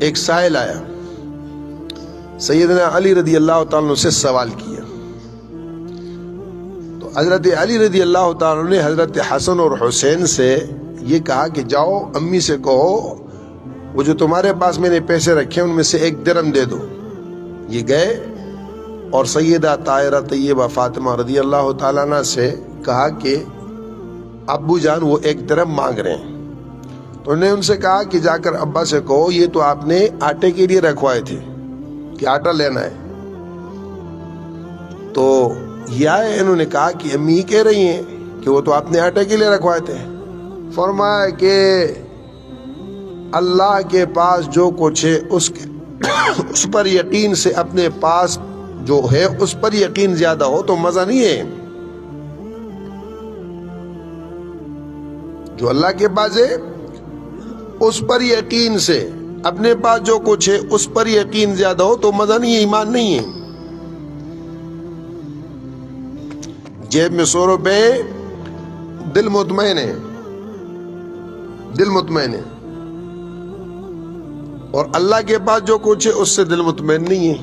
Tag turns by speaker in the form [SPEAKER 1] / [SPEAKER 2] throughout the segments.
[SPEAKER 1] ایک سائل آیا, سیدنا علی رضی اللہ تعالیٰ عنہ سے سوال کیا. تو حضرت علی رضی اللہ تعالیٰ عنہ نے حضرت حسن اور حسین سے یہ کہا کہ جاؤ امی سے کہو وہ جو تمہارے پاس میں نے پیسے رکھے ان میں سے 1 درم دے دو. یہ گئے اور سیدہ طاہرہ طیبہ فاطمہ رضی اللہ تعالیٰ عنہ سے کہا کہ ابو جان وہ 1 درم مانگ رہے ہیں. تو انہوں نے ان سے کہا کہ جا کر ابا سے کہو یہ تو آپ نے آٹے کے لیے رکھوائے تھے کہ آٹا لینا ہے. تو یہ آئے, انہوں نے کہا کہ امی کہہ رہی ہیں کہ وہ تو آپ نے آٹے کے لیے رکھوائے تھے. فرمایا کہ اللہ کے پاس جو کچھ ہے اس پر یقین سے اپنے پاس جو ہے اس پر یقین زیادہ ہو تو مزہ نہیں ہے. جو اللہ کے پاس ہے اس پر یقین سے اپنے پاس جو کچھ ہے اس پر یقین زیادہ ہو تو مزہ نہیں ہے, ایمان نہیں ہے. جیب میں 100 روپے, دل مطمئن ہے, دل مطمئن ہے, اور اللہ کے پاس جو کچھ ہے اس سے دل مطمئن نہیں ہے.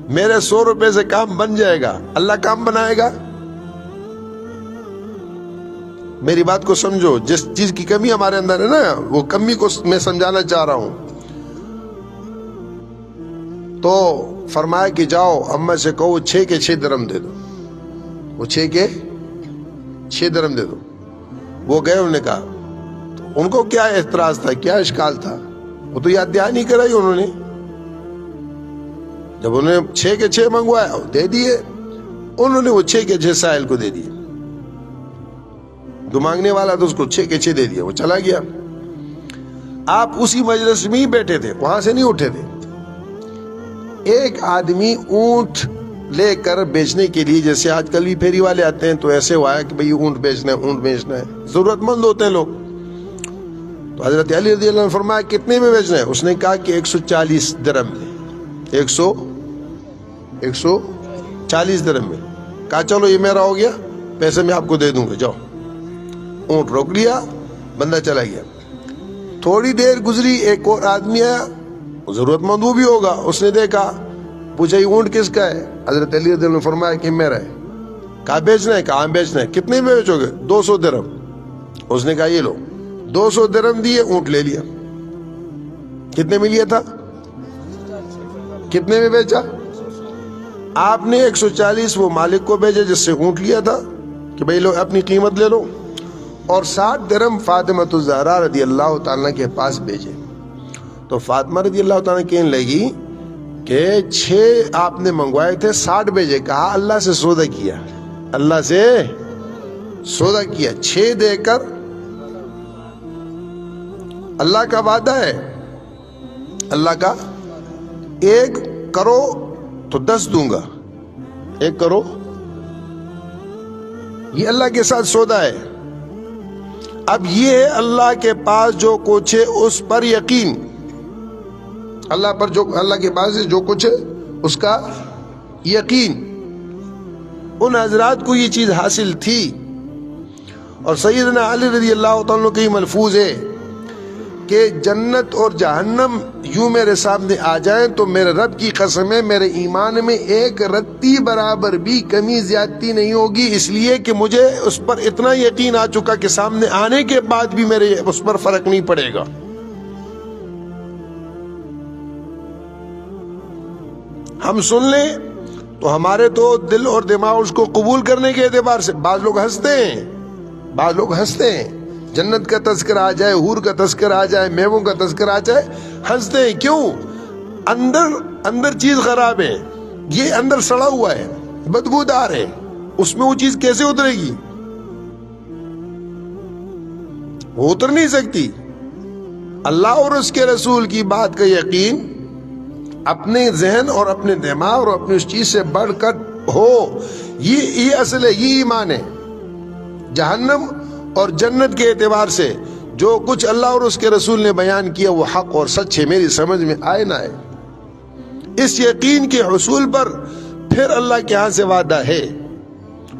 [SPEAKER 1] میرے 100 روپے سے کام بن جائے گا, اللہ کام بنائے گا. میری بات کو سمجھو, جس چیز کی کمی ہمارے اندر ہے نا وہ کمی کو میں سمجھانا چاہ رہا ہوں. تو فرمایا کہ جاؤ اما سے کہو وہ 6 کے 6 درم دے دو, وہ 6 کے 6 درم دے دو. وہ گئے, انہوں نے کہا, ان کو کیا اعتراض تھا, کیا اشکال تھا, وہ تو یاد دہانی کرائی انہوں نے. جب انہوں نے 6 کے 6 منگوایا دے دیے, انہوں نے وہ 6 کے 6 سائل کو دے دیے. جو مانگنے والا تھا اس کو 6 کے 6 دے دیا, وہ چلا گیا. آپ اسی مجلس میں ہی بیٹھے تھے, وہاں سے نہیں اٹھے تھے. ایک آدمی اونٹ لے کر بیچنے کے لیے, جیسے آج کل بھی پھیری والے آتے ہیں تو ایسے ہوا ہے کہ بھئی اونٹ بیچنا ہے, اونٹ بیچنا ہے, ضرورت مند ہوتے ہیں لوگ. تو حضرت علی رضی اللہ عنہ نے فرمایا کتنے میں بیچنا ہے؟ اس نے کہا کہ 140 درم میں. 140 درم میں. کہا چلو یہ میرا ہو گیا, پیسے میں آپ کو دے دوں گا, جاؤ. اونٹ روک لیا, بندہ چلا گیا. تھوڑی دیر گزری, ایک اور آدمی آیا, ضرورت مند وہ بھی ہوگا, اس نے دیکھا, پوچھا یہ اونٹ کس کا ہے؟ حضرت علی رضی اللہ عنہ نے فرمایا کہ میرا ہے. کہا بیچنا ہے؟ کہاں بیچنا ہے. کتنے میں بیچو گے؟ 200 درم. اس نے کہا یہ لو. 200 درم دیے, اونٹ لے لیا. کتنے میں لیا تھا؟ کتنے میں بیچا؟ آپ نے 140 وہ مالک کو بھیجا جس سے اونٹ لیا تھا کہ بھئی لو اپنی قیمت لے لو, اور 60 درم فاطمہ الزہرا رضی اللہ تعالیٰ کے پاس بھیجے. تو فاطمہ رضی اللہ تعالیٰ کہنے لگی کہ 6 آپ نے منگوائے تھے, 60 بھیجے. کہا اللہ سے سودا کیا, اللہ سے سودا کیا. 6 دے کر اللہ کا وعدہ ہے, اللہ کا 1 کرو تو 10 دوں گا, 1 کرو, یہ اللہ کے ساتھ سودا ہے. اب یہ ہے اللہ کے پاس جو کچھ ہے اس پر یقین, اللہ پر جو اللہ کے پاس جو کچھ ہے اس کا یقین. ان حضرات کو یہ چیز حاصل تھی. اور سیدنا علی رضی اللہ تعالیٰ کا یہ ملفوظ ہے کہ جنت اور جہنم یوں میرے سامنے آ جائیں تو میرے رب کی قسم ہے میرے ایمان میں 1 رتی برابر بھی کمی زیادتی نہیں ہوگی, اس لیے کہ مجھے اس پر اتنا یقین آ چکا کہ سامنے آنے کے بعد بھی میرے اس پر فرق نہیں پڑے گا. ہم سن لیں تو ہمارے تو دل اور دماغ اس کو قبول کرنے کے اعتبار سے, بعض لوگ ہنستے ہیں, بعض لوگ ہنستے ہیں. جنت کا تذکرہ آ جائے, حور کا تذکرہ آ جائے, میووں کا تذکرہ آ جائے, ہنستے ہیں. کیوں؟ اندر چیز خراب ہے, یہ اندر سڑا ہوا ہے, بدبودار ہے, اس میں وہ چیز کیسے اترے گی؟ وہ اتر نہیں سکتی. اللہ اور اس کے رسول کی بات کا یقین اپنے ذہن اور اپنے دماغ اور اپنی اس چیز سے بڑھ کر ہو, یہ اصل ہے, یہ ایمان ہے. جہنم اور جنت کے اعتبار سے جو کچھ اللہ اور اس کے رسول نے بیان کیا وہ حق اور سچ ہے, میری سمجھ میں آئے نہ آئے. اس یقین کے حصول پر پھر اللہ کے ہاں سے وعدہ ہے,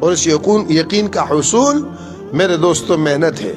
[SPEAKER 1] اور اس یقین کا حصول میرے دوستوں محنت ہے.